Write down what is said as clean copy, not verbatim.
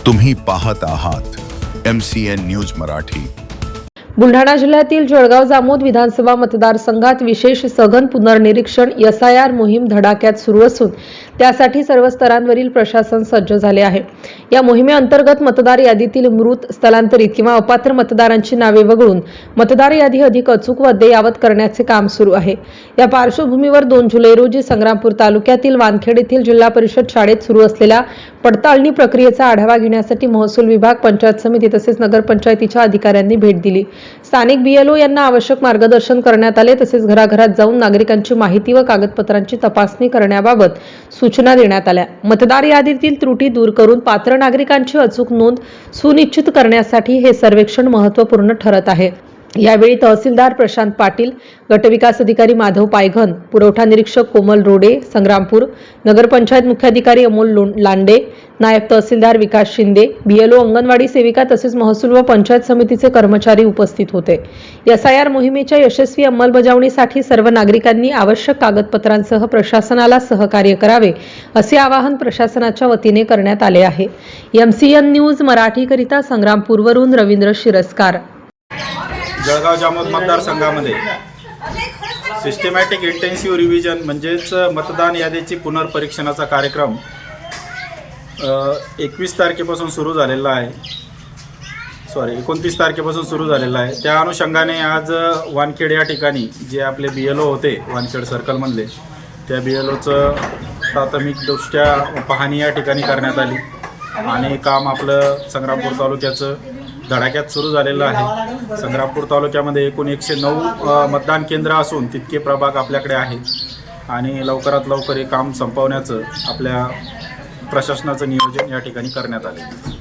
तुम्ही पाहत आहात MCN न्यूज मराठी। बुलढाणा जिल्ह्यातील जळगाव जामोद विधानसभा मतदारसंघात विशेष सघन पुनर्निरीक्षण SIR मोहीम धडाक्यात सुरू असून त्यासाठी सर्व स्तरांवरील प्रशासन सज्ज झाले आहे। या मोहिमेअंतर्गत मतदार यादीतील मृत, स्थलांतरित किंवा अपात्र मतदारांची नावे वगळून मतदार यादी अधिक अचूक व अद्ययावत करण्याचे काम सुरू आहे। या पार्श्वभूमीवर 2 जुलै रोजी संग्रामपूर तालुक्यातील वानखेड येथील जिल्हा परिषद शाळेत सुरू असलेल्या पडताळणी प्रक्रियेचा आढावा घेण्यासाठी महसूल विभाग, पंचायत समिती तसेच नगरपंचायतीच्या अधिकाऱ्यांनी भेट दिली। स्थानिक BLO यांना आवश्यक मार्गदर्शन करण्यात आले तसेच घराघरात जाऊन नागरिकांची माहिती व कागदपत्रांची तपासणी करण्याबाबत सूचना देण्यात आल्या। मतदार यादीतील त्रुटी दूर करून पात्र नागरिकांची अचूक नोंद सुनिश्चित करण्यासाठी हे सर्वेक्षण महत्त्वपूर्ण ठरत आहे। यावेळी तहसीलदार प्रशांत पाटील, गटविकास अधिकारी माधव पायघन, पुरवठा निरीक्षक कोमल रोडे संग्रामपूर, नगरपंचायत मुख्याधिकारी अमोल लांडे, नायब तहसीलदार विकास शिंदे, BLO, अंगणवाडी सेविका तसेच महसूल व पंचायत समितीचे कर्मचारी उपस्थित होते। SIR मोहिमेच्या यशस्वी अंमलबजावणीसाठी सर्व नागरिकांनी आवश्यक कागदपत्रांसह प्रशासनाला सहकार्य करावे असे आवाहन प्रशासनाच्या वतीने करण्यात आले आहे। MCN न्यूज मराठीकरिता संग्रामपूरवरून रवींद्र शिरस्कार। जळगाव जामोद मतदारसंघामध्ये सिस्टमॅटिक इंटेन्सिव्ह रिव्हिजन म्हणजेच मतदान यादीची पुनर्परीक्षणाचा कार्यक्रम 21 तारखेपासून सुरू झालेला आहे। 29 तारखेपासून सुरू झालेला आहे। त्या अनुषंगाने आज वानखेड या ठिकाणी जे आपले BLO होते वानखेड सर्कलमधले, त्या BLOचं प्राथमिकदृष्ट्या पाहणी या ठिकाणी करण्यात आली आणि काम आपलं संग्रामपूर तालुक्याचं धडाक्यात सुरू झालेलं आहे। संग्रामपूर तालुक्यामध्ये एकूण 109 मतदान केंद्र असून तितके प्रभाग आपल्याकडे आहेत आणि लवकरात लवकर हे काम संपवण्याचं आपल्या प्रशासनाचं नियोजन या ठिकाणी करण्यात आले।